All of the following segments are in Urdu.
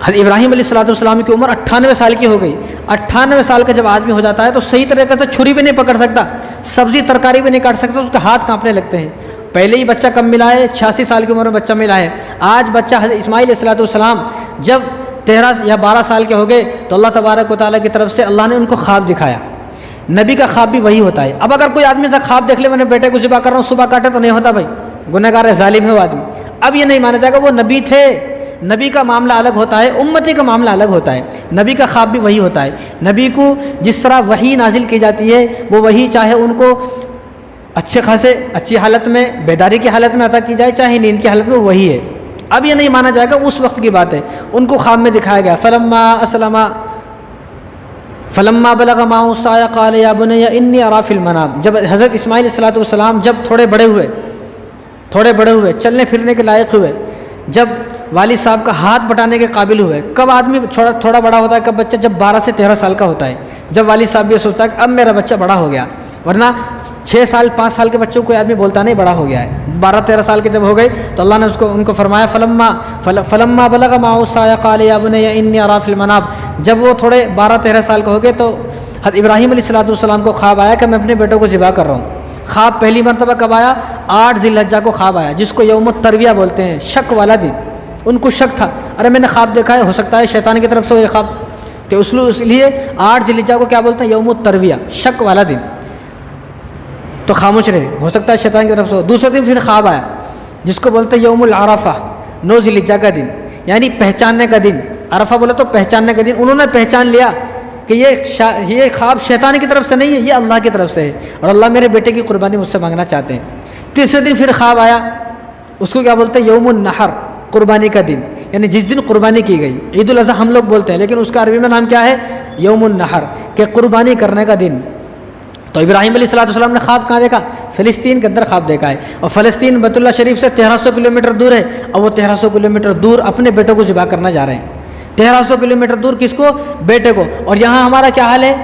حضرت ابراہیم علیہ السلام کی عمر 98 سال کی ہو گئی. 98 سال کا جب آدمی ہو جاتا ہے تو صحیح طریقے سے چھری بھی نہیں پکڑ سکتا, سبزی ترکاری بھی نہیں کاٹ سکتا, اس کے ہاتھ کانپنے لگتے ہیں. پہلے ہی بچہ کم ملا ہے, 86 سال کی عمر میں بچہ ملا ہے. آج بچہ حضرت اسماعیل علیہ السلام جب 13 یا 12 سال کے ہو گئے تو اللہ تبارک و تعالیٰ کی طرف سے اللہ نے ان کو خواب دکھایا. نبی کا خواب بھی وہی ہوتا ہے. اب اگر کوئی آدمی ایسا خواب دیکھ لے میں نے بیٹے کو ذبح کر رہا ہوں, صبح کاٹے, تو نہیں ہوتا بھائی, گنہ گار ہے, ظالم ہے وہ آدمی. اب یہ نہیں مانا جائے گا وہ نبی تھے. نبی کا معاملہ الگ ہوتا ہے, امتی کا معاملہ الگ ہوتا ہے. نبی کا خواب بھی وہی ہوتا ہے. نبی کو جس طرح وحی نازل کی جاتی ہے وہ وحی چاہے ان کو اچھے خاصے اچھی حالت میں بیداری کی حالت میں عطا کی جائے, چاہے نیند کی حالت میں وہی ہے. اب یہ نہیں مانا جائے گا اس وقت کی بات ہے. ان کو خواب میں دکھایا گیا. فلما بلغ معه السعي قال يا بني اني ارى في المنام. جب حضرت اسماعیل علیہ السلام جب تھوڑے بڑے ہوئے, چلنے پھرنے کے لائق ہوئے, جب والد صاحب کا ہاتھ بٹانے کے قابل ہوئے. کب آدمی تھوڑا بڑا ہوتا ہے, کب بچہ جب 12 سے 13 سال کا ہوتا ہے, جب والد صاحب یہ سوچتا ہے کہ اب میرا بچہ بڑا ہو گیا. ورنہ 6 سال 5 سال کے بچوں کو کوئی آدمی بولتا نہیں بڑا ہو گیا ہے. 12-13 سال کے جب ہو گئے تو اللہ نے ان کو فرمایا فلما بلغ معه السعي قال يا بني اني ارى في المنام. جب وہ تھوڑے 12-13 سال کے ہو گئے تو حضرت ابراہیم علیہ السلام کو خواب آیا کہ میں اپنے بیٹوں کو ذبح کر رہا ہوں. خواب پہلی مرتبہ کب آیا؟ 8 ذی الحجہ کو خواب آیا, جس کو یوم الترویہ بولتے ہیں, شک والا دن. ان کو شک تھا, ارے میں نے خواب دیکھا ہے, ہو سکتا ہے شیطان کی طرف سے یہ خواب, تو اس لیے 8 ذی الحجہ کو کیا بولتے ہیں؟ یوم الترویہ, شک والا دن. تو خاموش رہے, ہو سکتا ہے شیطان کی طرف سے. دوسرے دن پھر خواب آیا جس کو بولتے ہیں یوم العرفہ, 9 ذی الحجہ کا دن, یعنی پہچاننے کا دن. عرفہ بولا تو پہچاننے کا دن. انہوں نے پہچان لیا کہ یہ خواب شیطان کی طرف سے نہیں ہے, یہ اللہ کی طرف سے ہے, اور اللہ میرے بیٹے کی قربانی مجھ سے مانگنا چاہتے ہیں. تیسرے دن پھر خواب آیا, اس کو کیا بولتے ہیں؟ یوم النحر, قربانی کا دن, یعنی جس دن قربانی کی گئی. عید الاضحیٰ ہم لوگ بولتے ہیں, لیکن اس کا عربی میں نام کیا ہے؟ یوم النحر, کہ قربانی کرنے کا دن. تو ابراہیم علیہ السلام نے خواب کہاں دیکھا؟ فلسطین کے اندر خواب دیکھا ہے. اور فلسطین بیت اللہ شریف سے 1300 کلومیٹر دور ہے, اور وہ 1300 کلومیٹر دور اپنے بیٹوں کو ذبح کرنا جا رہے ہیں. 1300 کلومیٹر دور کس کو؟ بیٹے کو. اور یہاں ہمارا کیا حال ہے؟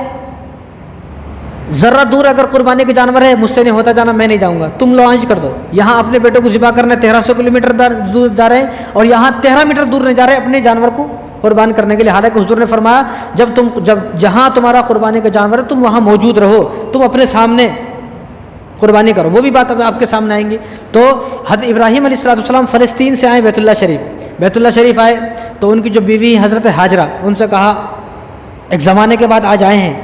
ذرہ دور اگر قربانی کے جانور ہے, مجھ سے نہیں ہوتا جانا, میں نہیں جاؤں گا, تم لانچ کر دو. یہاں اپنے بیٹوں کو ذبح کرنے 1300 کلومیٹر دور جا رہے ہیں, اور یہاں 13 میٹر دور نہیں جا رہے اپنے جانور کو قربان کرنے کے لیے. حالانکہ حضور نے فرمایا جب جہاں تمہارا قربانی کا جانور ہے تم وہاں موجود رہو, تم اپنے سامنے قربانی کرو. وہ بھی بات اب آپ کے سامنے آئیں گی. تو حضرت ابراہیم علیہ السلام فلسطین سے آئے بیت اللہ شریف آئے تو ان کی جو بیوی حضرت ہاجرہ, ان سے کہا ایک زمانے کے بعد آج آئے ہیں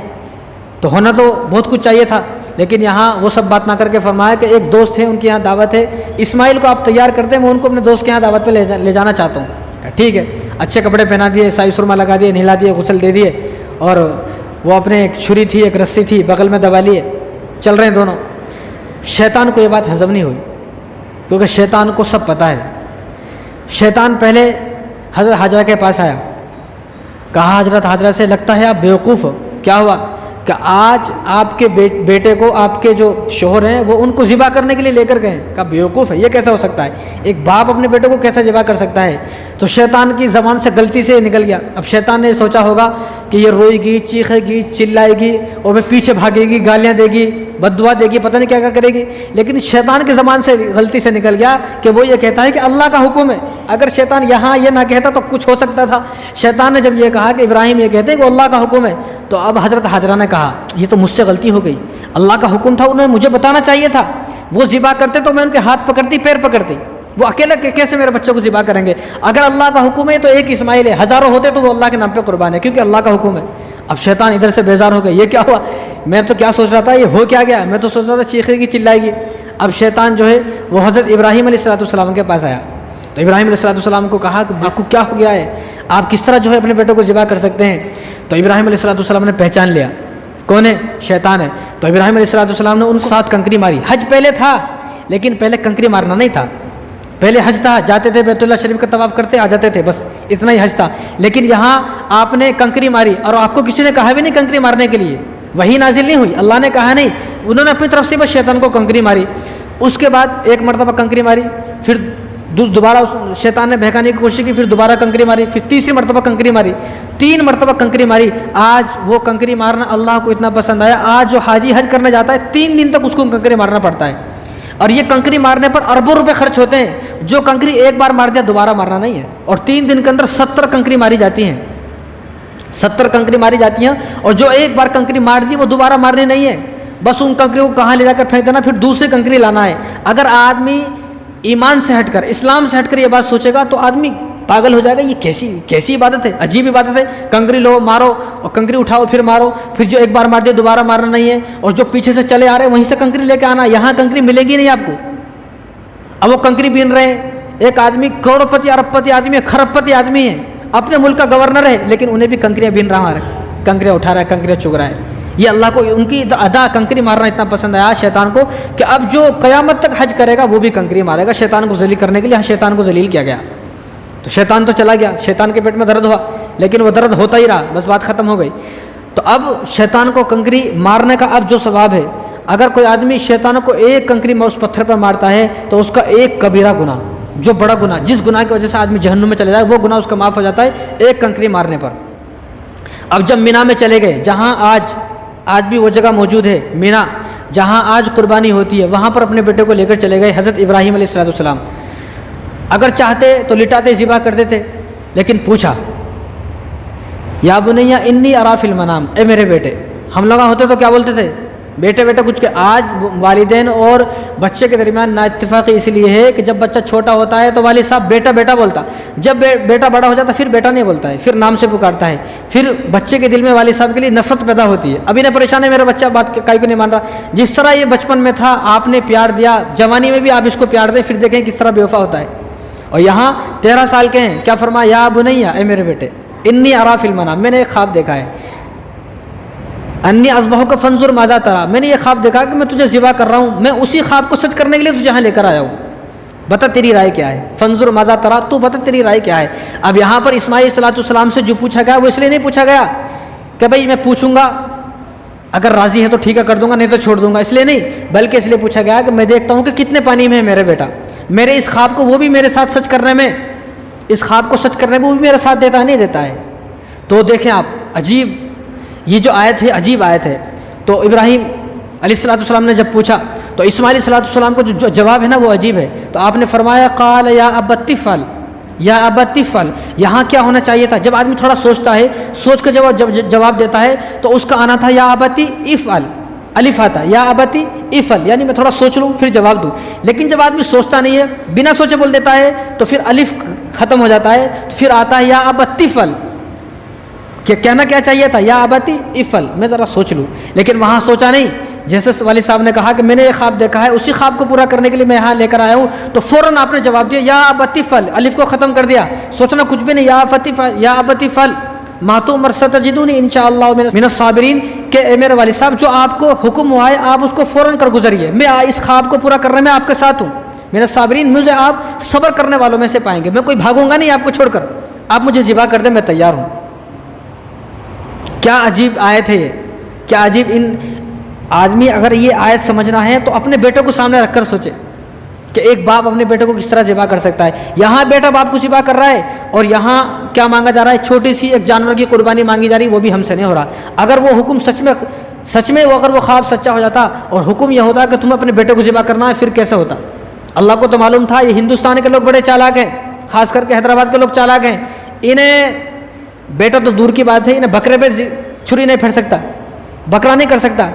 تو ہونا تو بہت کچھ چاہیے تھا, لیکن یہاں وہ سب بات نہ کر کے فرمایا کہ ایک دوست ہے, ان کے یہاں دعوت ہے, اسماعیل کو آپ تیار کرتے ہیں, میں ان کو اپنے دوست کے یہاں دعوت پہ لے جانا چاہتا ہوں. ٹھیک ہے. اچھے کپڑے پہنا دیے, سائی سرما لگا دیے, نہلا دیے, غسل دے دیے, اور وہ اپنے ایک چھری تھی, ایک رسی تھی, بغل میں دبا لیے, چل رہے ہیں دونوں. شیطان کو یہ بات ہضم نہیں ہوئی, کیونکہ شیطان کو سب پتہ ہے. شیطان پہلے حضرت حاجرہ کے پاس آیا, کہا حضرت حاجرہ سے لگتا ہے آپ بیوقوف ہو. کیا ہوا؟ کہ آج آپ کے بیٹے کو آپ کے جو شوہر ہیں وہ ان کو ذبح کرنے کے لیے لے کر گئے. کہا بیوقوف ہے, یہ کیسا ہو سکتا ہے؟ ایک باپ اپنے بیٹے کو کیسا ذبح کر سکتا ہے؟ تو شیطان کی زبان سے غلطی سے نکل گیا. اب شیطان نے سوچا ہوگا کہ یہ روئے گی, چیخے گی, چلائے گی, اور وہ پیچھے بھاگے گی, گالیاں دے گی, بد دعا دے گی, پتہ نہیں کیا کیا کرے گی. لیکن شیطان کی زبان سے غلطی سے نکل گیا کہ وہ یہ کہتا ہے کہ اللہ کا حکم ہے. اگر شیطان یہاں یہ نہ کہتا تو کچھ ہو سکتا تھا. شیطان نے جب یہ کہا کہ ابراہیم یہ کہتے ہیں کہ اللہ کا حکم ہے, تو اب حضرت حاجرہ نے کہا یہ تو مجھ سے غلطی ہو گئی, اللہ کا حکم تھا, انہیں مجھے بتانا چاہیے تھا. وہ ذبح کرتے تو میں ان کے ہاتھ پکڑتی, پیر پکڑتی. وہ اکیلے کیسے میرے بچوں کو ذبح کریں گے؟ اگر اللہ کا حکم ہے تو ایک اسماعیل ہے, ہزاروں ہوتے تو وہ اللہ کے نام پہ قربان ہے, کیونکہ اللہ کا حکم ہے. اب شیطان ادھر سے بیزار ہو گیا, یہ کیا ہوا؟ میں تو کیا سوچ رہا تھا, یہ ہو کیا گیا؟ میں تو سوچ رہا تھا چیخے گی, چلائے گی. اب شیطان جو ہے وہ حضرت ابراہیم علیہ السلام کے پاس آیا, تو ابراہیم علیہ السلام کو کہا کہ آپ کو کیا ہو گیا ہے, آپ کس طرح جو ہے اپنے بیٹوں کو ذبح کر سکتے ہیں؟ تو ابراہیم علیہ السلام نے پہچان لیا کون ہے, شیطان ہے. تو ابراہیم علیہ السلام نے ان کو 7 کنکری ماری. حج پہلے تھا, لیکن پہلے کنکری مارنا نہیں تھا. پہلے حج تھا, جاتے تھے بیت اللہ شریف کا طواف کرتے آ جاتے تھے, بس اتنا ہی حج تھا. لیکن یہاں آپ نے کنکری ماری, اور آپ کو کسی نے کہا بھی نہیں کنکری مارنے کے لیے, وہی نازل نہیں ہوئی, اللہ نے کہا نہیں, انہوں نے اپنی طرف سے بس شیطان کو کنکری ماری. اس کے بعد ایک مرتبہ کنکری ماری, پھر دوبارہ شیطان نے بہکانے کی کوشش کی, پھر دوبارہ کنکری ماری, پھر تیسری مرتبہ کنکری ماری, 3 مرتبہ کنکری ماری. آج وہ کنکری مارنا اللہ کو اتنا پسند آیا, آج جو حاجی حج کرنے جاتا ہے 3 دن تک اس کو کنکری مارنا پڑتا ہے. اور یہ کنکری مارنے پر اربوں روپے خرچ ہوتے ہیں. جو کنکری ایک بار مار دیا دوبارہ مارنا نہیں ہے. اور 3 دن کے اندر 70 کنکری ماری جاتی ہیں, 70 کنکری ماری جاتی ہیں. اور جو ایک بار کنکری مار دی وہ دوبارہ مارنی نہیں ہے. بس ان کنکریوں کو کہاں لے جا کر پھینک دینا, پھر دوسری کنکری لانا ہے. اگر آدمی ایمان سے ہٹ کر, اسلام سے ہٹ کر یہ بات سوچے گا تو آدمی پاگل ہو جائے گا. یہ کیسی عبادت ہے, عجیب عبادت ہے. کنکری لو, مارو, اور کنکری اٹھاؤ پھر مارو, پھر جو ایک بار مار دے دوبارہ مارنا نہیں ہے. اور جو پیچھے سے چلے آ رہے ہیں وہیں سے کنکری لے کے آنا. یہاں کنکری ملے گی نہیں آپ کو. اب وہ کنکری بین رہے ہیں. ایک آدمی کروڑ پتی ارب پتی آدمی ہے, کھرب پتی آدمی ہے, اپنے ملک کا گورنر ہے, لیکن انہیں بھی کنکریاں بین رہا ہے, کنکریاں اٹھا رہا ہے, کنکریاں چگ رہا ہے. یہ اللہ کو ان کی ادا کنکری مارنا اتنا پسند آیا شیطان کو کہ اب جو قیامت تک حج کرے گا وہ بھی کنکری مارے گا. شیطان کو ذلیل کرنے کے لیے شیطان کو ذلیل کیا گیا. تو شیطان تو چلا گیا, شیطان کے پیٹ میں درد ہوا, لیکن وہ درد ہوتا ہی رہا, بس بات ختم ہو گئی. تو اب شیطان کو کنکری مارنے کا اب جو ثواب ہے, اگر کوئی آدمی شیطان کو ایک کنکری میں اس پتھر پر مارتا ہے تو اس کا ایک کبیرہ گناہ, جو بڑا گناہ, جس گناہ کی وجہ سے آدمی جہنم میں چلے جائے, وہ گناہ اس کا معاف ہو جاتا ہے ایک کنکری مارنے پر. اب جب مینا میں چلے گئے, جہاں آج بھی وہ جگہ موجود ہے مینا جہاں آج قربانی ہوتی ہے, وہاں پر اپنے بیٹے کو لے کر چلے گئے حضرت ابراہیم علیہ السلام. اگر چاہتے تو لٹاتے ذبح کر دیتے, لیکن پوچھا یا بنیا انی ارا فی المنام, اے میرے بیٹے. ہم لوگ ہوتے تو کیا بولتے تھے, بیٹے کچھ کہ. آج والدین اور بچے کے درمیان نا اتفاقی اس لیے ہے کہ جب بچہ چھوٹا ہوتا ہے تو والد صاحب بیٹا بولتا, جب بیٹا بڑا ہو جاتا پھر بیٹا نہیں بولتا ہے, پھر نام سے پکارتا ہے. پھر بچے کے دل میں والد صاحب کے لیے نفرت پیدا ہوتی ہے. ابھی نہ پریشان ہے میرا بچہ, بات کائی کو نہیں مان رہا. جس طرح یہ بچپن میں تھا آپ نے پیار دیا, جوانی میں بھی آپ اس کو پیار دیں, پھر دیکھیں کس طرح بے وفا ہوتا ہے. اور یہاں 13 سال کے ہیں, کیا فرمایا, یا بنیا, اے میرے بیٹے, انی ارا فی المنام, میں نے ایک خواب دیکھا ہے, انی اذبحک فانظر ماذا ترى, میں نے یہ خواب دیکھا کہ میں تجھے ذبح کر رہا ہوں. میں اسی خواب کو سچ کرنے کے لیے تجھے یہاں لے کر آیا ہوں, بتا تیری رائے کیا ہے. فانظر ماذا ترى, تو بتا تیری رائے کیا ہے. اب یہاں پر اسماعیل صلی اللہ علیہ وسلم سے جو پوچھا گیا وہ اس لیے نہیں پوچھا گیا کہ بھائی میں پوچھوں گا, اگر راضی ہے تو ٹھیک ہے کر دوں گا, نہیں تو چھوڑ دوں گا, اس لیے نہیں, بلکہ اس لیے پوچھا گیا کہ میں دیکھتا ہوں کہ کتنے پانی میں ہے میرے بیٹا. میرے اس خواب کو وہ بھی میرے ساتھ سچ کرنے میں, اس خواب کو سچ کرنے میں وہ بھی میرا ساتھ دیتا ہے نہیں دیتا ہے. تو دیکھیں آپ, عجیب یہ جو آیت ہے عجیب آیت ہے. تو ابراہیم علیہ السلام نے جب پوچھا تو اسماعیل علیہ السلام کو جو جواب ہے نا وہ عجیب ہے. تو آپ نے فرمایا قال یا ابت افعل, یا ابت افعل. یہاں کیا ہونا چاہیے تھا, جب آدمی تھوڑا سوچتا ہے, سوچ کے جب جواب دیتا ہے تو اس کا آنا تھا یا ابتی افعل, الف آتا, یا ابتی افعل, یعنی میں تھوڑا سوچ لوں پھر جواب دوں. لیکن جب آدمی سوچتا نہیں ہے, بنا سوچے بول دیتا ہے, تو پھر الف ختم ہو جاتا ہے, تو پھر آتا ہے یا ابت افعل. کہ کہنا کیا چاہیے تھا, یا ابتی افعل, میں ذرا سوچ لوں. لیکن وہاں سوچا نہیں, جیسے والد صاحب نے کہا کہ میں نے ایک خواب دیکھا ہے, اسی خواب کو پورا کرنے کے لیے میں یہاں لے کر آیا ہوں, تو فوراً آپ نے جواب دیا یا ابتی افعل, الف کو ختم کر دیا, سوچنا کچھ بھی نہیں, یا ابتی افعل ما تؤمر ستجدونی انشاءاللہ من الصابرین. کہ اے میرے والد صاحب جو آپ کو حکم ہوا ہے آپ اس کو فوراً کر گزریے, میں اس خواب کو پورا کرنے میں آپ کے ساتھ ہوں. من الصابرین, مجھے آپ صبر کرنے والوں میں سے پائیں گے, میں کوئی بھاگوں گا نہیں آپ کو چھوڑ کر, آپ مجھے ذبح کر دیں, میں تیار ہوں. کیا عجیب آیت ہے یہ, کیا عجیب. ان آدمی اگر یہ آیت سمجھنا ہے تو اپنے بیٹے کو سامنے رکھ کر سوچے کہ ایک باپ اپنے بیٹے کو کس طرح ذبح کر سکتا ہے. یہاں بیٹا باپ کو ذبح کر رہا ہے, اور یہاں کیا مانگا جا رہا ہے, چھوٹی سی ایک جانور کی قربانی مانگی جا رہی, وہ بھی ہم سے نہیں ہو رہا. اگر وہ حکم سچ میں اگر وہ خواب سچا ہو جاتا اور حکم یہ ہوتا کہ تمہیں اپنے بیٹے کو ذبح کرنا ہے, پھر کیسے ہوتا. اللہ کو تو معلوم تھا یہ ہندوستان کے لوگ بڑے چالاک ہیں, خاص کر کے حیدرآباد کے لوگ چالاک ہیں. انہیں بیٹا تو دور کی بات ہے, انہیں بکرے پہ چھری نہیں پھیر سکتا, بکرا نہیں کر سکتا,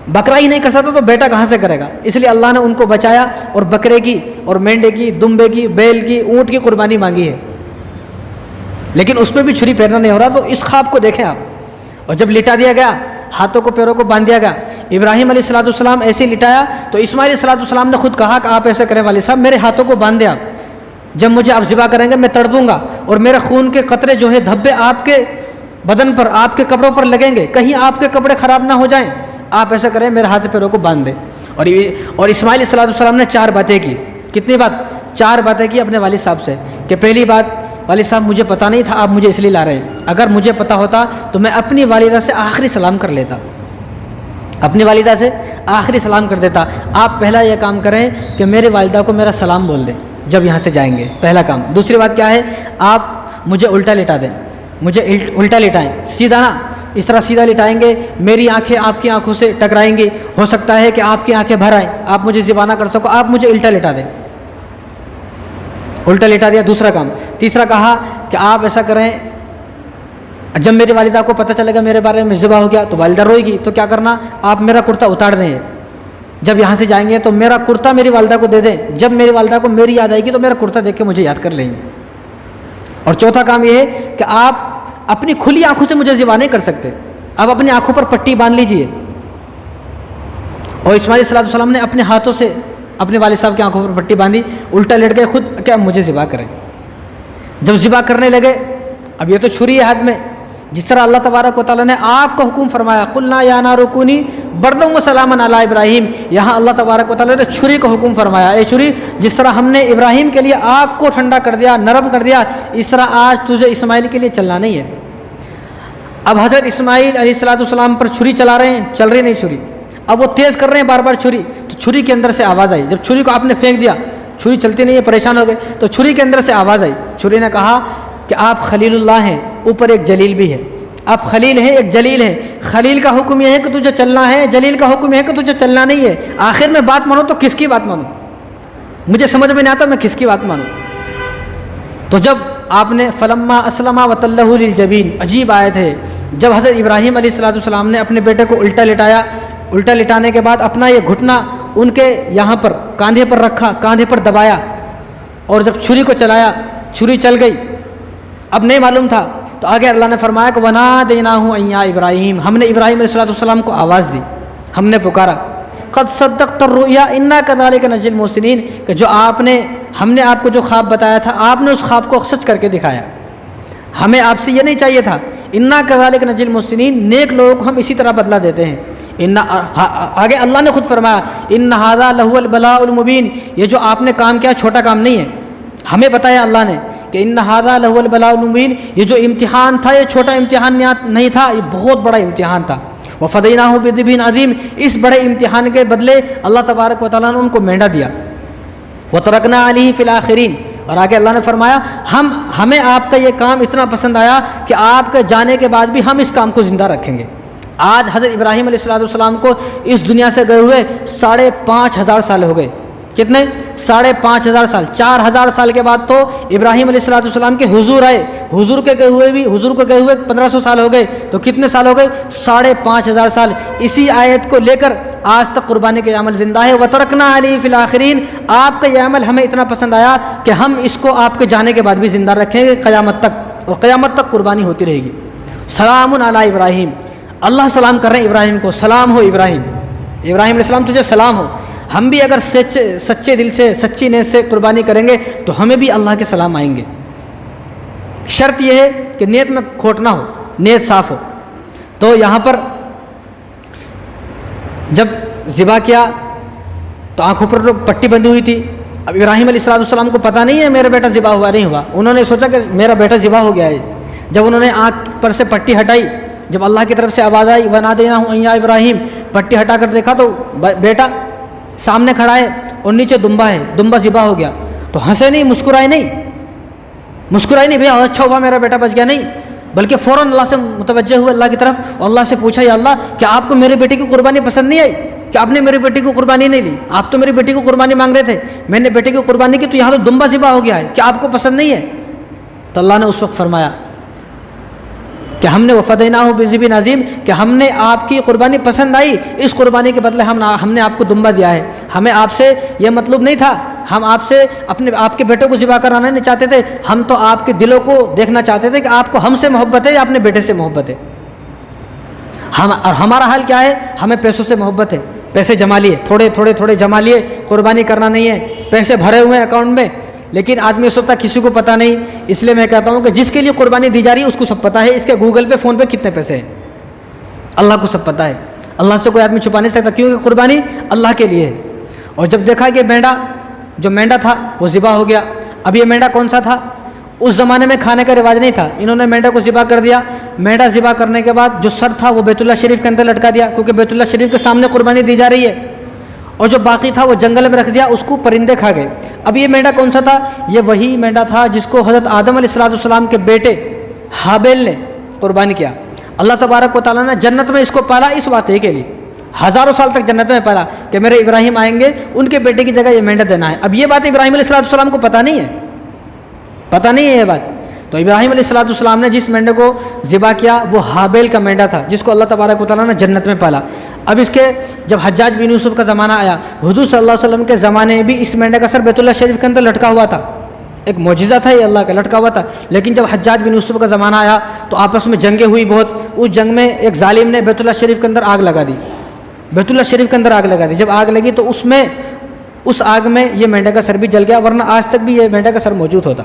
بکرا ہی نہیں کر سکتا تو بیٹا کہاں سے کرے گا. اس لیے اللہ نے ان کو بچایا اور بکرے کی اور مینڈے کی, دمبے کی, بیل کی, اونٹ کی قربانی مانگی ہے, لیکن اس پہ بھی چھری پھیرنا نہیں ہو رہا. تو اس خواب کو دیکھیں آپ. اور جب لٹا دیا گیا, ہاتھوں کو پیروں کو باندھ دیا گیا, ابراہیم علیہ السلام ایسے ہی لٹایا, تو اسماعیل علیہ السلام نے خود کہا کہ آپ ایسے کریں والد صاحب, میرے ہاتھوں کو باندھ دیا, جب مجھے آپ ذبح کریں گے میں تڑپوں گا, اور میرے خون کے قطرے جو ہے دھبے آپ کے بدن پر, آپ کے کپڑوں پر لگیں گے, کہیں آپ کے کپڑے خراب نہ ہو جائیں, آپ ایسا کریں میرے ہاتھ پیروں کو باندھ دیں. اور اسماعیل علیہ السلام نے 4 باتیں کی. کتنی بات, 4 باتیں کی اپنے والد صاحب سے. کہ پہلی بات, والد صاحب مجھے پتہ نہیں تھا آپ مجھے اس لیے لا رہے ہیں, اگر مجھے پتہ ہوتا تو میں اپنی والدہ سے آخری سلام کر لیتا, اپنی والدہ سے آخری سلام کر دیتا. آپ پہلا یہ کام کریں کہ میری والدہ کو میرا سلام بول دیں جب یہاں سے جائیں گے, پہلا کام. دوسری بات کیا ہے, آپ مجھے الٹا لٹا دیں, مجھے الٹا لٹائیں, سیدھا نا, اس طرح سیدھا لٹائیں گے، میری آنکھیں آپ کی آنکھوں سے ٹکرائیں گی، ہو سکتا ہے کہ آپ کی آنکھیں بھر آئیں، آپ مجھے ذبح نہ کر سکو، آپ مجھے الٹا لٹا دیں۔ الٹا لٹا دیا، دوسرا کام۔ تیسرا کہا کہ آپ ایسا کریں، جب میری والدہ کو پتہ چلے گا میرے بارے میں ذبح ہو گیا تو والدہ روئے گی، تو کیا کرنا، آپ میرا کرتا اتار دیں، جب یہاں سے جائیں گے تو میرا کرتا میری والدہ کو دے دیں، جب میری والدہ کو میری یاد آئے گی تو میرا کرتا دیکھ کے مجھے یاد کر لیں گے۔ اور چوتھا کام یہ ہے کہ آپ اپنی کھلی آنکھوں سے مجھے ذبح نہیں کر سکتے، آپ اپنی آنکھوں پر پٹی باندھ لیجئے۔ اور اسماعیل علیہ السلام نے اپنے ہاتھوں سے اپنے والد صاحب کی آنکھوں پر پٹی باندھی، الٹا لیٹ گئے خود کہ اب مجھے ذبح کریں۔ جب ذبح کرنے لگے، اب یہ تو چھری ہے ہاتھ میں، جس طرح اللہ تبارک و تعالیٰ نے آگ کو حکم فرمایا، قلنا یا نار کونی برداً وسلاما علی ابراہیم، یہاں اللہ تبارک و تعالیٰ نے چھری کو حکم فرمایا، اے چھری جس طرح ہم نے ابراہیم کے لیے آگ کو ٹھنڈا کر دیا، نرم کر دیا، اس طرح آج تجھے اسماعیل کے لیے چلنا نہیں ہے۔ اب حضرت اسماعیل علیہ السلام پر چھری چلا رہے ہیں، چل رہی نہیں چھری، اب وہ تیز کر رہے ہیں بار بار چھری، تو چھری کے اندر سے آواز آئی، جب چھری کو آپ نے پھینک دیا، چھری چلتی نہیں ہے، پریشان ہو گئے، تو چھری کے اندر سے آواز آئی، چھری نے کہا کہ آپ خلیل اللہ ہیں، اوپر ایک جلیل بھی ہے، آپ خلیل ہیں، ایک جلیل ہے، خلیل کا حکم یہ ہے کہ تجھے چلنا ہے، جلیل کا حکم یہ ہے کہ تجھے چلنا نہیں ہے، آخر میں بات مانو تو کس کی بات مانو، مجھے سمجھ میں نہیں آتا میں کس کی بات مانوں۔ تو جب آپ نے فلما اسلم وتلہ للجبین، عجیب آیت ہے، جب حضرت ابراہیم علیہ السلام نے اپنے بیٹے کو الٹا لٹایا، الٹا لٹانے کے بعد اپنا یہ گھٹنا ان کے یہاں پر کاندھے پر رکھا، کاندھے پر دبایا، اور جب چھری کو چلایا، چھری چل گئی، اب نہیں معلوم تھا، تو آگے اللہ نے فرمایا کہ وَنَادَيْنَاهُ أَن يَا ابراہیم، ہم نے ابراہیم علیہ السلام کو آواز دی، ہم نے پکارا، قد صدقت الرؤیا انا كذلك نجزي المحسنین، کہ جو ہم نے آپ کو جو خواب بتایا تھا، آپ نے اس خواب کو سچ کر کے دکھایا، ہمیں آپ سے یہ نہیں چاہیے تھا، انا كذلك نجزي المحسنین، نیک لوگوں کو ہم اسی طرح بدلہ دیتے ہیں۔ آگے اللہ نے خود فرمایا ان هذا لهو البلاء المبین، یہ جو آپ نے کام کیا چھوٹا کام نہیں ہے، ہمیں بتایا اللہ نے کہ ان هذا لهو البلاء المبین، یہ جو امتحان تھا یہ چھوٹا امتحان نہیں تھا، یہ بہت بڑا امتحان تھا۔ وفدیناہ بذبح عظیم، اس بڑے امتحان کے بدلے اللہ تبارک و تعالیٰ نے ان کو مینڈا دیا۔ وترکنا علیہ فی الآخرین، اور آگے اللہ نے فرمایا ہمیں آپ کا یہ کام اتنا پسند آیا کہ آپ کے جانے کے بعد بھی ہم اس کام کو زندہ رکھیں گے۔ آج حضرت ابراہیم علیہ السلام کو اس دنیا سے گئے ہوئے 5,500 سال ہو گئے، کتنے؟ 5,500 سال، 4,000 سال کے بعد تو ابراہیم علیہ السلام کے حضور آئے، حضور کو گئے ہوئے 1,500 سال ہو گئے، تو کتنے سال ہو گئے؟ 5,500 سال۔ اسی آیت کو لے کر آج تک قربانی کے عمل زندہ ہے۔ وترکنا علیہ فی الآخرین، آپ کا یہ عمل ہمیں اتنا پسند آیا کہ ہم اس کو آپ کے جانے کے بعد بھی زندہ رکھیں گے قیامت تک، اور قیامت تک قربانی ہوتی رہے گی۔ سلام علی ابراہیم، اللہ سلام کر رہے ہیں ابراہیم کو، سلام ہو ابراہیم، ابراہیم علیہ السلام تجھے سلام ہو۔ ہم بھی اگر سچے دل سے، سچی نیت سے قربانی کریں گے تو ہمیں بھی اللہ کے سلام آئیں گے۔ شرط یہ ہے کہ نیت میں کھوٹ نہ ہو، نیت صاف ہو۔ تو یہاں پر جب ذبح کیا تو آنکھوں پر پٹی بندھی ہوئی تھی، اب ابراہیم علیہ السلام کو پتہ نہیں ہے میرا بیٹا ذبح ہوا نہیں ہوا، انہوں نے سوچا کہ میرا بیٹا ذبح ہو گیا ہے۔ جب انہوں نے آنکھ پر سے پٹی ہٹائی، جب اللہ کی طرف سے آواز آئی وَنَادَيْنَاهُ أَن يَا ابراہیم، پٹی ہٹا کر دیکھا تو بیٹا سامنے کھڑا ہے اور نیچے دمبا ہے، دمبا ذبح ہو گیا، تو ہنسے نہیں، مسکرائے نہیں بھیا اچھا ہوا میرا بیٹا بچ گیا، نہیں، بلکہ فوراً اللہ سے متوجہ ہوئے اللہ کی طرف، اور اللہ سے پوچھا یا اللہ کیا آپ کو میرے بیٹے کی قربانی پسند نہیں آئی، کہ آپ نے میری بیٹی کی قربانی نہیں لی، آپ تو میری بیٹی کی قربانی مانگ رہے تھے، میں نے بیٹے کی قربانی کی تو یہاں تو دمبا ذبح ہو گیا ہے، کیا آپ کو پسند نہیں ہے؟ تو اللہ نے اس وقت فرمایا کہ ہم نے وفدیناہ بذبح عظیم، کہ ہم نے آپ کی قربانی پسند آئی، اس قربانی کے بدلے ہم نے آپ کو دمبا دیا ہے۔ ہمیں آپ سے یہ مطلب نہیں تھا، ہم آپ سے آپ کے بیٹے کو ذبح کرانا نہیں چاہتے تھے، ہم تو آپ کے دلوں کو دیکھنا چاہتے تھے کہ آپ کو ہم سے محبت ہے یا اپنے بیٹے سے محبت ہے۔ اور ہمارا حال کیا ہے؟ ہمیں پیسوں سے محبت ہے، پیسے جما لیے، تھوڑے جما لیے، قربانی کرنا نہیں ہے، پیسے بھرے ہوئے ہیں اکاؤنٹ میں، لیکن آدمی سوچتا کسی کو پتہ نہیں۔ اس لیے میں کہتا ہوں کہ جس کے لیے قربانی دی جا رہی ہے اس کو سب پتہ ہے، اس کے گوگل پہ فون پہ کتنے پیسے ہیں، اللہ کو سب پتہ ہے، اللہ سے کوئی آدمی چھپا نہیں سکتا، کیونکہ قربانی اللہ کے لیے ہے۔ اور جب دیکھا کہ مینڈا تھا وہ ذبح ہو گیا، اب یہ مینڈا کون سا تھا؟ اس زمانے میں کھانے کا رواج نہیں تھا، انہوں نے مینڈا کو ذبح کر دیا۔ مینڈا ذبح کرنے کے بعد جو سر تھا وہ بیت اللہ شریف کے اندر لٹکا دیا، کیونکہ بیت اللہ شریف کے سامنے قربانی دی جا رہی ہے، اور جو باقی تھا وہ جنگل میں رکھ دیا، اس کو پرندے کھا گئے۔ اب یہ مینڈا کون سا تھا؟ یہ وہی مینڈا تھا جس کو حضرت آدم علیہ السلام کے بیٹے حابیل نے قربانی کیا۔ اللہ تبارک و تعالیٰ نے جنت میں اس کو پالا اس واقعے کے لیے، ہزاروں سال تک جنت میں پالا کہ میرے ابراہیم آئیں گے، ان کے بیٹے کی جگہ یہ مینڈا دینا ہے۔ اب یہ بات ابراہیم علیہ السلام کو پتہ نہیں ہے، پتہ نہیں ہے یہ بات۔ تو ابراہیم علیہ السلام نے جس مینڈے کو ذبح کیا وہ ہابیل کا مینڈا تھا، جس کو اللہ تبارک و تعالیٰ نے جنت میں پالا۔ اب اس کے جب حجاج بن یوسف کا زمانہ آیا، حضور صلی اللہ علیہ وسلم کے زمانے میں بھی اس مینڈے کا سر بیت اللہ شریف کے اندر لٹکا ہوا تھا، ایک معجزہ تھا یہ اللہ کا، لٹکا ہوا تھا۔ لیکن جب حجاج بن یوسف کا زمانہ آیا تو آپس میں جنگیں ہوئی بہت، اس جنگ میں ایک ظالم نے بیت اللہ شریف کے اندر آگ لگا دی، بیت اللہ شریف کے اندر آگ لگا دی۔ جب آگ لگی تو اس آگ میں یہ مینڈے کا سر بھی جل گیا، ورنہ آج تک بھی یہ مینڈے کا سر موجود ہوتا۔